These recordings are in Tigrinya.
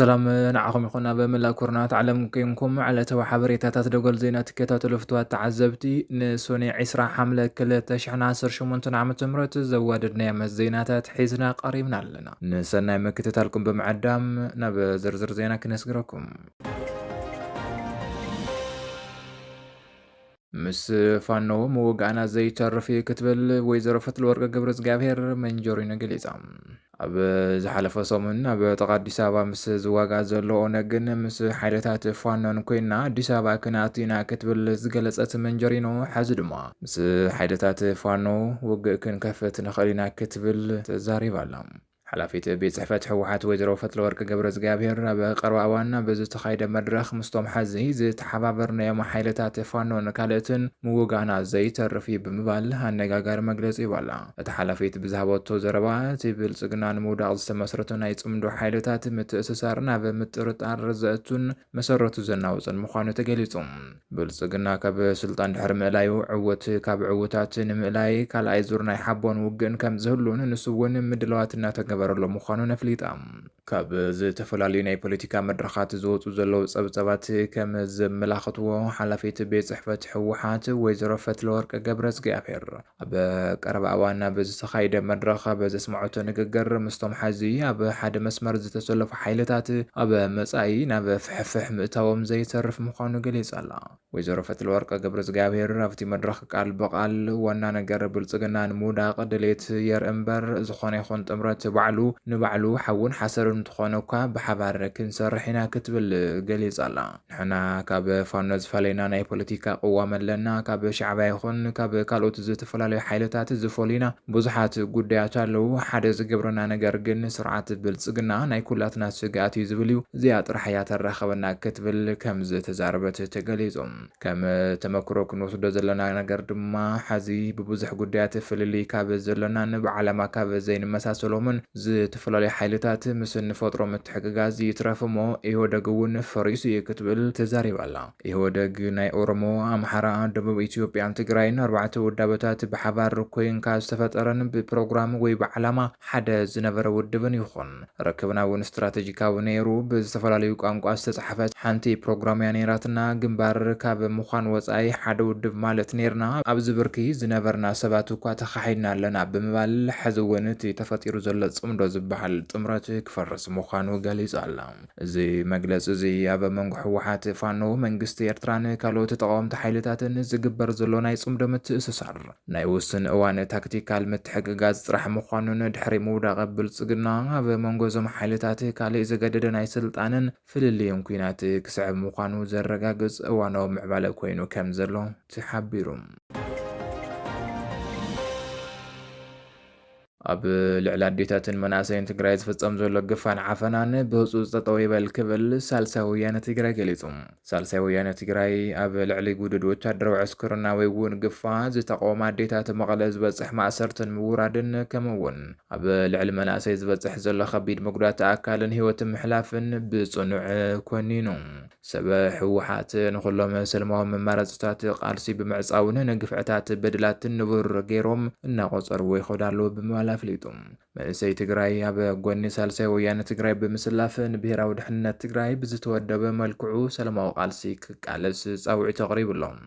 سلام نعم يخونا بملا كورنات علم كينكم على تو حبريتات دقل زينة كتات لفتوات تعذبتي نسوني عسرة حملة كل تشحن عصر شمونتن عم تمرت زوادنا مزينات حيزنا قريبنا لنا نسنا مكتتالكم بمعدام نب زرزر زينة كنسقركم ምስ ፋኖ ምውጋእና ዘይተርፍ ክትብል ወይዘሮ ፈትለወርቅ ገብረ እግዚአብሔር መንጆሪኖ ገሊጻ ኣብ ዝሓለፈ ሰሙን ኣብ ጥቃ ኣዲስ ኣበባ ምስ ዝዋጋ ዘሎ ኦነግን ምስ ሓይልታት ፋኖን ኮይና ኣዲስ ኣበባ ክነኣቱና ክትብል ዝገለጸት መንጆሪኖ ሓዚ ድማ ምስ ሓይልታት ፋኖ ውግእ ክንከፍት ንኽእል ኢና ክትብል ተዛሪባ ኣላ። ሓላፊት ቤት ጽሕፈት ሕወሓት ወይዘሮ ፈትለወርቅ ገብረ እግዚአብሔር ኣብ ቀረባ እዋን ብዝተኻየደ መድረኽ ምስቶም ሓዚ ዝተሓባበርናዮም ሓይልታት ፋኖን ካልእትን ምውጋእና ዘይተርፍ ብምባል ኣነጋጋሪ መግለጺ ይባላ። እቲ ሓላፊት ብዝሃበቶ ዘረባ እቲ ብልጽግና ንምውዳቕ ዝተመስረቱ ናይ ጽምዶ ሓይልታት ምትእስሳር ናብ ምጥርጣር ዘእቱን መሰረቱ ዘናውፅን ምዃኑ ተገሊጹ። ብልጽግና ካብ ስልጣን ድሕሪ ምእላዩ ዕውት ካብ ዕውታት ንምእላይ ካልኣይ ዙር ናይ ሓቦን ውግእን ከም ዝህሉን ንሱ እውን ምድለዋት እናተገበረሎ ምዃኑ ነፍሊጣ። ካብ ዝተፈላለዩ ናይ ፖለቲካ መድረኻት ዝወፁ ዘለዉ ፀብፀባት ከም ዘመላኽትዎ ሓላፊት ቤት ጽሕፈት ሕወሓት ወይዘሮ ፈትለወርቅ ገብረ እግዚአብሔር ኣብ ቀረባ እዋን ብዝተኻየደ መድረኽ ብዘስምዐቶ ንግግር ምስቶም ሓዚ ኣብ ሓደ መስመር ዝተሰለፉ ሓይልታት ኣብ መጻኢ ናብ ፍሕፍሕ ምእታዎም ዘይተርፍ ምዃኑ ገሊጻ ኣላ። ወይዘሮ ፈትለወርቅ ገብረ እግዚአብሔር ኣብቲ መድረኽ ቃል በቃል ዋና ነገር ብልጽግና ንምውዳቕ ድሌት የርኢ እምበር ዝኾነ ይኹን ጥምረት ባዕሉ ንባዕሉ ሓውን ሓሰርን እንትኾነ እኳ ብሓባር ክንሰርሕ ኢና ክትብል ገሊጻ ኣላ። ንሕና ካብ ፋኖ ዝፈለይና ናይ ፖለቲካ ቅዋም ኣለና። ካብ ሻዕብያ ይኹን ካብ ካልኦት ዝተፈላለዩ ሓይልታት ዝፈልዩና ብዙሓት ጉዳያት ኣለዉ። ሓደ ዝገብረና ነገር ግን ስርዓት ብልጽግና ናይ ኩላትና ስግኣት እዩ ዝብል እዩ። እዚኣ ጥራሕ እያ ተራኸበና ክትብል ከም ዝተዛረበት ተገሊጾም። ከም ተመክሮ ክንወስዶ ዘለና ነገር ድማ ሓዚ ብብዙሕ ጉዳያት ፍልልይ ካብ ዘለናን ብዓላማ ካብ ዘይንመሳሰሎምን ዝተፈላለዩ ሓይልታት ምስ ንፈጥሮ ምትሕግጋዝ ይትረፍ እሞ ኢህወደግ እውን ፈሪሱ እዩ ክትብል ተዛሪባ ኣላ። ኢህወደግ ናይ ኦሮሞ፣ ኣምሓራ፣ ደቡብ ኢትዮጵያን ትግራይን 4 ውዳበታት ብሓባር ኮይንካ ዝተፈጠረን ብፕሮግራም ወይ ብዓላማ ሓደ ዝነበረ ውድብን ይኹን ረክብና እውን ስትራቴጂካዊ ነይሩ። ብዝተፈላለዩ ቋንቋ ዝተጻሕፈት ሓንቲ ፕሮግራም እያ ነይራትና። ግንባር ካብ ምዃን ወጻኢ ሓደ ውድብ ማለት ነርና። ኣብዚ ብርኪ ዝነበርና ሰባት እኳ ተኻሒድና ኣለና ብምባል ሕዚ እውን እቲ ተፈጢሩ ዘሎ ጽምዶ ዝበሃል ጥምረት ክፈርስ ምዃኑ ገሊጹ ኣላ። እዚ መግለፂ እዚ ኣብ መንጎ ሕወሓት ፋኖ መንግስቲ ኤርትራን ካልኦት ተቃወምቲ ሓይልታትን ዝግበር ዘሎ ናይ ጽምዶ ምትእስሳር ናይ ውስን እዋን ታክቲካል ምትሕግጋዝ ጥራሕ ምዃኑን ድሕሪ ምውዳቕ ብልጽግና ኣብ መንጎ እዞም ሓይልታት ካልእ ዘገደደ ናይ ስልጣንን ፍልልይን ኩናት ክስዕብ ምዃኑ ዘረጋግጽ እዋናዊ ምዕባለ ኮይኑ ከም ዘሎ ተሓቢሩ። ኣብ ልዕሊ ኣዴታትን መናእሰይን ትግራይ ዝፍጸም ዘሎ ግፋን ዓፈናን ብህፁፅ ጠጠው ይበል ክብል ሳልሳይ ወያነ ትግራይ ገሊጹ። ሳልሳይ ወያነ ትግራይ ኣብ ልዕሊ ጉድድ ወታደራዊ ዕስክርናዊ እውን ግፋ ዝተቃወማ ኣዴታት መቐለ ዝበፅሕ ማእሰርትን ምውራድን ከምኡውን ኣብ ልዕሊ መናእሰይ ዝበፅሕ ዘሎ ከቢድ መጉዳእቲ ኣካልን ሂወትን ምሕላፍን ብጽኑዕ ኮኒኑ ሰብ ሕወሓት ንኩሎም ሰላማዊ መማረፅታት ቃልሲ ብምዕፃውን ንግፍዕታት በድላትን ንቡር ገይሮም እናቆፀርዎ ይኸዱ ኣለዉ ብምባል ኣፍሊጡ። መንእሰይ ትግራይ ኣብ ጎኒ ሳልሳይ ወያነ ትግራይ ብምስላፍ ንብሄራዊ ድሕንነት ትግራይ ብዝተወደበ መልክዑ ሰላማዊ ቃልሲ ክቃለስ ፃውዒቱ ኣቕሪቡሎም።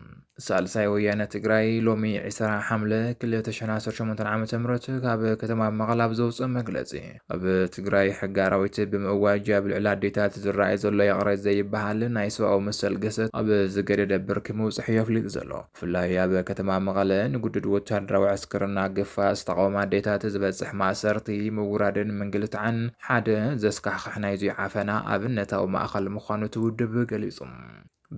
ሳልሳይ ወያነ ትግራይ ሎሚ 20 ሓምለ 2018 ዓ.ም ካብ ከተማ መቐለ ኣብ ዘውፅእ መግለፂ ኣብ ትግራይ ሕጊ ኣራዊት ብምእዋጅ ኣብ ልዕሊ ኣዴታት ዝረኣይ ዘሎ የቕረት ዘይበሃል ናይ ሰብኣዊ መሰል ገሰት ኣብ ዝገደደ ብርኪ ምውፅሕ እዩ ኣፍሊጡ ዘሎ። ብፍላይ ኣብ ከተማ መቐለ ንጉድድ ወታደራዊ ዕስክርና ግፋእ ዝተቃወማ ኣዴታት ዝበፅሕ ማእሰርቲ ምውራድን ምንግልታዕን ሓደ ዘስካሕክሕ ናይ ዙይ ዓፈና ኣብነታዊ ማእኸል ምዃኑ ትውድብ ገሊጹ።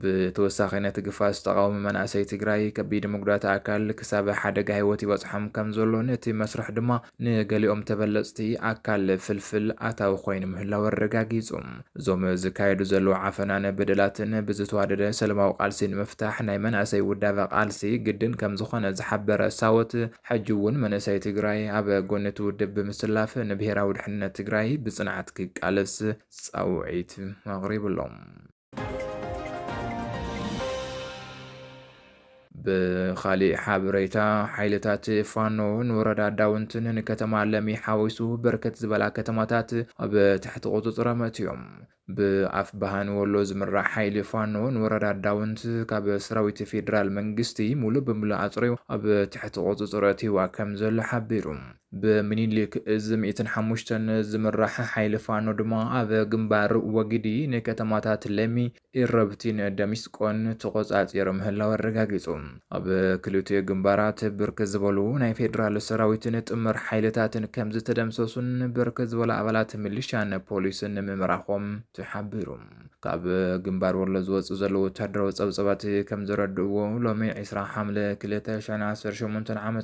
ብተወሳኺ ነቲ ግፋእ ዝተቃወሙ መናእሰይ ትግራይ ከቢድ መጉዳእቲ ኣካል ክሳብ ሓደጋ ሂወት ይበፅሖም ከም ዘሎን እቲ መስርሕ ድማ ንገሊኦም ተበለፅቲ ኣካል ፍልፍል ኣታዊ ኮይኑ ምህላው ኣረጋጊጹ። እዞም ዝካየዱ ዘለዉ ዓፈናን በደላትን ብዝተዋደደ ሰላማዊ ቃልሲ ንምፍታሕ ናይ መናእሰይ ውዳበ ቃልሲ ግድን ከም ዝኾነ ዝሓበረ ሳወት ሕጂ እውን መንእሰይ ትግራይ ኣብ ጎኒ እቲ ውድብ ብምስላፍ ንብሄራዊ ድሕንነት ትግራይ ብጽንዓት ክቃለስ ፃውዒት ኣቕሪቡሎም። بخالي حابريتا حيلتات فانو نوردا داونتن كتما لمي حاويسو بركت زبلا كتماتات تحت قطر ماتيوم ብኣፍ ባህን ወሎ ዝምራሕ ሓይሊ ፋኖ ንወረዳ ዳውንት ካብ ሰራዊት ፌደራል መንግስቲ ሙሉእ ብምሉእ ኣጽሪዩ ኣብ ትሕቲ ቁጽጽር ኣቲዋ ከም ዘሎ ሓቢሩ ብምኒልክ እዝ 105 ዝምራሕ ሓይሊ ፋኖ ድማ ኣብ ግንባር ወጊዲ ንከተማታት ለሚ ኢረብቲን ደሚስቆን ተቆጻጺሩ ምህላው ኣረጋጊጹ ኣብ ክልቲኡ ግንባራት ብርክት ዝበሉ ናይ ፌደራል ሰራዊትን ጥምር ሓይልታትን ከም ዝተደምሰሱን ብርክት ዝበሉ ኣባላት ሚሊሻን ፖሊስን ምምራኾም ተሓቢሩ ካብ ግንባር ወሎ ዝወፁ ዘለዉ ወታደራዊ ጸብጸባት ከም ዝረድእዎ ሎሚ 20 ሓምለ 2018 ዓ.ም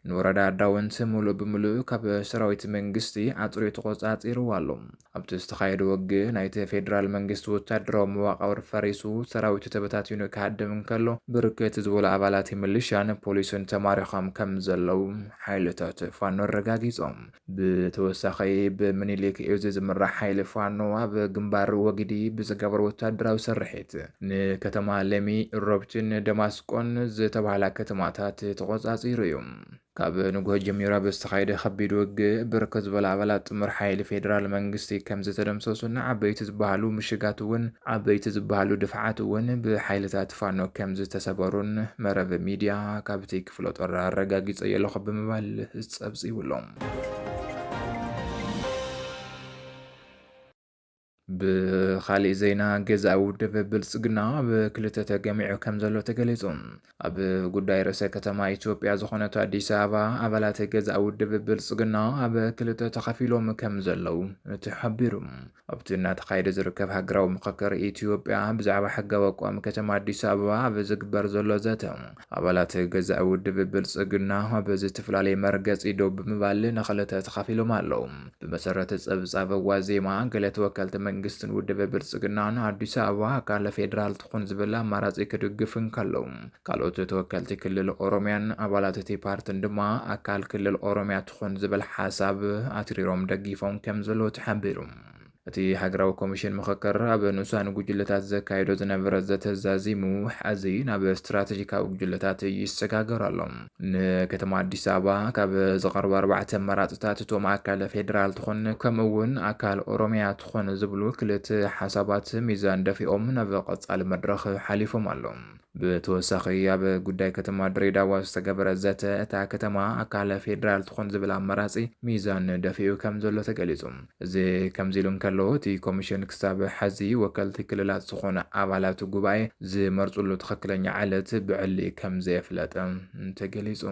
ንወረዳ ዳውንት ሙሉእ ብምሉእ ካብ ሰራዊት መንግስቲ ኣጽሪ ተቆጻጺሩ ኣሎ ኣብቲ ዝተኻየደ ወግ ናይቲ ፌደራል መንግስቲ ወታደራዊ መዋቕር ፈሪሱ ሰራዊት ተበታቲኑ ክሃድም እንከሎ ብርክት ዝበሉ ኣባላት ሚሊሻን ፖሊስን ተማሪኾም ከም ዘለው ሓይልታት ፋኖ ኣረጋጊጾም ብተወሳኺ ብምኒልክ እዝ ዝምራሕ ሓይሊ ፋኖ ኣብ ግንባር ወጊዲ ብዝገበረ ወታደራዊ ስርሒት ንከተማ ለሚ ኢረብቲን ደማስቆን ዝተባህላ ከተማታት ተቆጻጺሩ እዩ ካብ ንጉሆ ጀሚሩ ኣብ ዝተኻየደ ከቢድ ውግእ ብርክት ዝበሉ ኣባላት ጥምር ሓይሊ ፌደራል መንግስቲ ከም ዝተደምሰሱን ዓበይቲ ዝበሃሉ ምሽጋት እውን ዓበይቲ ዝበሃሉ ድፍዓት እውን ብሓይልታት ፋኖ ከም ዝተሰበሩን መረብ ሚድያ ካብቲ ክፍለ ጦር ኣረጋጊጸ የለኹ ብምባል ጸብጺብሎም ብኻሊእ ዜና ገዛኢ ውድብ ብልጽግና ብክልተ ተገሚዑ ከም ዘሎ ተገሊጹ ኣብ ጉዳይ ርእሰ ከተማ ኢትዮጵያ ዝኾነቱ ኣዲስ ኣበባ ኣባላት ገዛኢ ውድብ ብልጽግና ኣብ ክልተ ተኸፊሎም ከም ዘለው ተሓቢሩ ኣብቲ እናተኻየደ ዝርከብ ሃገራዊ ምክክር ኢትዮጵያ ብዛዕባ ሕጋዊ ኣቋም ከተማ ኣዲስ ኣበባ ኣብ ዝግበር ዘሎ ዘተ ኣባላት ገዛኢ ውድብ ብልጽግና ኣብ ዝተፈላለየ መርገጺ ደው ብምባል ንኽልተ ተኸፊሎም ኣለው ብመሰረተ ጸብጻብ ዋዜማ ገለ ተወከልቲ መንግስትን ውድብ ብልጽግናን ኣዲስ ኣበባ ኣካል ፌደራል ትኹን ዝብል ኣማራጺ ክድግፍን ከለው ካልኦት ተወከልቲ ክልል ኦሮምያን ኣባላት እቲ ፓርቲን ድማ ኣካል ክልል ኦሮምያ ትኹን ዝብል ሓሳብ ኣትሪሮም ደጊፎም ከም ዘለዎ ተሓቢሩ እቲ ሃገራዊ ኮሚሽን ምክክር ኣብ ንኡሳን ጉጅለታት ዘካይዶ ዝነበረ ዘተዛዚሙ ሕዚ ናብ ስትራቴጂካዊ ጉጅለታት ይሰጋገር ኣሎ ንከተማ ኣዲስ ኣበባ ካብ ዝቐርቡ 4 መራፅታት እቶም ኣካል ፌደራል ትኹን ከምኡውን ኣካል ኦሮምያ ትኹን ዝብሉ ክልተ ሓሳባት ሚዛን ደፊኦም ናብ ቀጻሊ መድረኽ ሓሊፎም ኣለው ብተወሳኺ ኣብ ጉዳይ ከተማ ድሬዳዋ ዝተገበረ ዘተ እታ ከተማ ኣካል ፌደራል ትኹን ዝብል ኣመራጺ ሚዛን ደፊኡ ከም ዘሎ ተገሊጹ እዚ ከምዚ ኢሉ እንከሎ እቲ ኮሚሽን ክሳብ ሕዚ ወከልቲ ክልላት ዝኾኑ ኣባላት ጉባኤ ዝመርጹሉ ትኽክለኛ ዓለት ብዕሊ ከም ዘየፍለጠ ተገሊጹ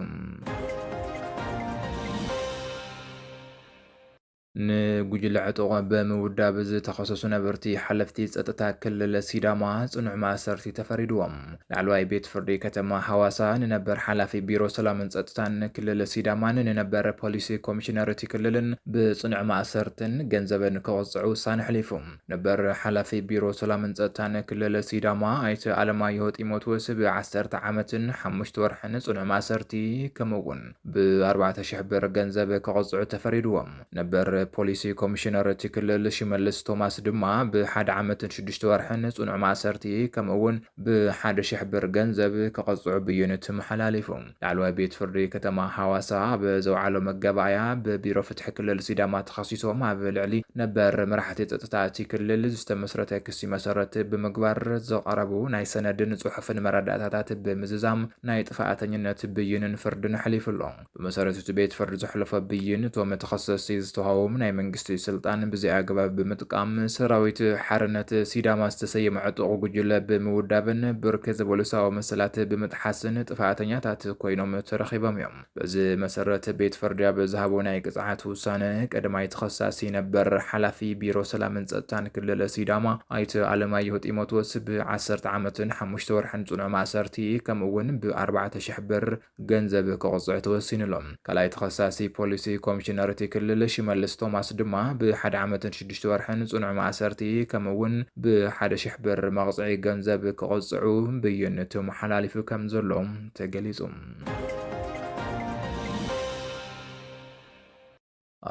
ንጉጅለ ዕጡቕ ብምውዳብ ዝተኸሰሱ ነበርቲ ሓለፍቲ ጸጥታ ክልል ሲዳማ ጽኑዕ ማእሰርቲ ተፈሪድዎም ላዕለዋይ ቤት ፍርዲ ከተማ ሓዋሳ ንነበር ሓላፊ ቢሮ ሰላምን ጸጥታን ክልል ሲዳማን ንነበር ፖሊሲ ኮሚሽነር እቲ ክልልን ብጽኑዕ ማእሰርትን ገንዘብን ክቕጽዑ ውሳነ ሓሊፉ ነበር ሓላፊ ቢሮ ሰላምን ጸጥታን ክልል ሲዳማ ኣይተ ኣለማየሁ ጢሞቴዎስ ብ10 ዓመትን 5 ወርሕን ጽኑዕ ማእሰርቲ ከምኡውን ብ4,000 ብር ገንዘብ ክቕጽዑ ተፈሪድዎም ነበር ፖሊሲ ኮሚሽነር እቲ ክልል ሽመልስ ቶማስ ድማ ብ1 ዓመትን 6 ወርሕን ጽኑዕ ማእሰርቲ ከምኡውን ብ1,000 ብር ገንዘብ ክቐጽዑ ብይኑ ተመሓላሊፉ ላዕለዋይ ቤት ፍርዲ ከተማ ሓዋሳ ኣብ ዘውዓሎ መገባእያ ብቢሮ ፍትሒ ክልል ሲዳማ ተኸሲሶም ኣብ ልዕሊ ነበር መራሕቲ ጸጥታ እቲ ክልል ዝተመስረተ ክሲ መሰረት ብምግባር ዘቐረቡ ናይ ሰነድን ጽሑፍን መረዳእታታት ብምዝዛም ናይ ጥፋኣተኝነት ብይንን ፍርድን ሓሊፉሎ ብመሰረት እቲ ቤት ፍርዲ ዘሕለፈ ብይን እቶም ተኸሰስቲ ዝተዋሃቦም ናይ መንግስቲ ስልጣን ብዘይ ኣግባብ ብምጥቃም ሰራዊት ሓርነት ሲዳማ ዝተሰየመ ዕጡቕ ጉጅለ ብምውዳብን ብርክት ዝበሉ ሰብኣዊ መሰላት ብምጥሓስን ጥፋኣተኛታት ኮይኖም ተረኺቦም እዮም በዚ መሰረት ቤት ፍርዲ ኣብ ዝሃቦ ናይ ቅፅዓት ውሳነ ቀዳማይ ተኸሳሲ ነበር ሓላፊ ቢሮ ሰላምን ጸጥታን ክልል ሲዳማ ኣይተ ኣለማየሁ ጢሞቴዎስ ብ10 ዓመትን 5 ወርሕን ጽኑዕ ማእሰርቲ ከምኡውን ብ4,000 ብር ገንዘብ ክቕጽዑ ተወሲኑሎም ካልኣይ ተኸሳሲ ፖሊሲ ኮሚሽነር እቲ ክልል ሽመልስ ቶማስ ድማ ብ1 ዓመትን 6 ወርሕን ጽኑዕ ማእሰርቲ ከምኡውን ብ1,000 ብር መቕጽዒ ገንዘብ ክቕጽዑ ብይን ተመሓላሊፉ ከም ዘሎ ተገሊጹ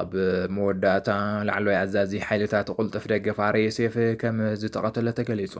ኣብ መወዳእታ ላዕለዋይ ኣዛዚ ሓይልታት ቁልጥፍ ደገፍ RSF ከም ዝተቐተለ ተገሊጹ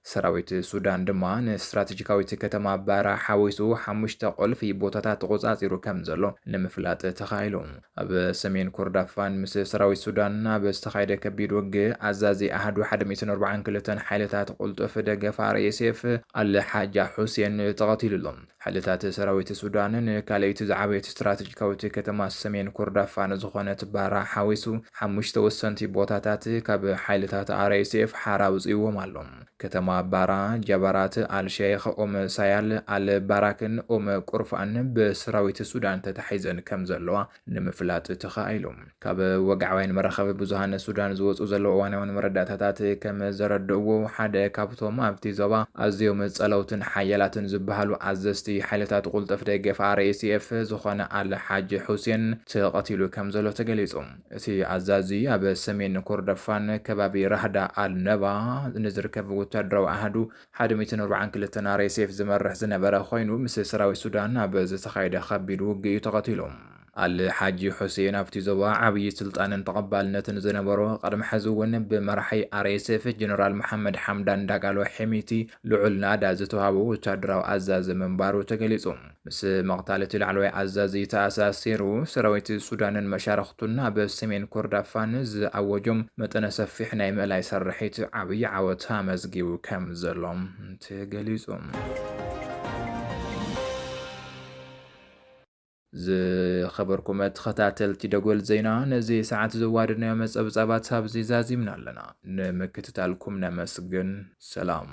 ሰራዊት ሱዳን ድማ ንስትራቴጂካዊት ከተማ ባራ ሓዊሱ 5 ቁልፊ ቦታታት ተቆጻጺሩ ከም ዘሎ ንምፍላጥ ተኻኢሉ። ኣብ ሰሜን ኮርዳፋን ምስ ሰራዊት ሱዳን ኣብ ዝተኻየደ ከቢድ ውግእ ኣዛዚ ኣሃዱ 142 ሓይልታት ቁልጡፍ ደገፍ RSF ኣልሓጃ ሁሴን ተቐቲሉሎም። ሓይልታት ሰራዊት ሱዳንን ካልአይቲ ዝዓበየት ስትራቴጂካዊት ከተማ ሰሜን ኮርዳፋን ዝኾነት ባራ ሓዊሱ 5 ወሰንቲ ቦታታት ካብ ሓይልታት RSF ሓራ ውፅይዎም ኣሎም። ከተማ ባራ ጀባራት አልሼኽ ሳያል አልባራክን ቁርፋን ብሰራዊት ሱዳን ተታሒዘን ከም ዘለዋ ንምፍላጥ ተኻኢሉ። ካብ ወግዓውያን መራኸቢ ብዙሃን ሱዳን ዝወፁ ዘለዉ እዋናውን መረዳእታታት ከም ዘረድእዎ ሓደ ካብቶም ኣብቲ ዞባ ኣዝዮም ጸለውትን ሓያላትን ዝበሃሉ ኣዘዝቲ ሓይልታት ቁልጥፍ ደገፍ RSF ዝኾነ አልሓጅ ሁሴን ተቐቲሉ ከም ዘሎ ተገሊጹ። እቲ ኣዛዚ ኣብ ሰሜን ኮርዶፋን ከባቢ ራህዳ አልነባ ንዝርከብ ወታደራዊ ኣሃዱ 142 RSF ዝመርሕ ዝነበረ ኮይኑ ምስ ሰራዊት ሱዳን ኣብ ዝተኻየደ ከቢድ ውግእ እዩ ተቐቲሎም። አልሓጂ ሁሴን ኣብቲ ዞባ ዓብዪ ስልጣንን ተቐባልነትን ዝነበሮ ቀድሚ ሕዚ እውን ብመራሒ RSF ጀነራል መሐመድ ሓምዳን ዳጋሎ ሒሚቲ ልዑል ናዳ ዝተዋሃቦ ወታደራዊ ኣዛዚ ምንባሩ ተገሊጹ። ምስ መቕታልቲ ላዕለዋይ ኣዛዚ ተኣሳሲሩ ሰራዊት ሱዳንን መሻርክቱን ኣብ ሰሜን ኮርዳፋን ዝኣወጆም መጠነ ሰፊሕ ናይ ምእላይ ሰራሒት ዓብዪ ዓወት ኣመዝጊቡ ከም ዘሎም ተገሊጹ። ዝኸበርኩም ተኸታተልቲ ደጎል ዜና ነዚ ሰዓት ዝዋድናዮ መጸብጻባት ኣብዚ ዛዚምና ኣለና። ንምክትታልኩም ነመስግን። ሰላም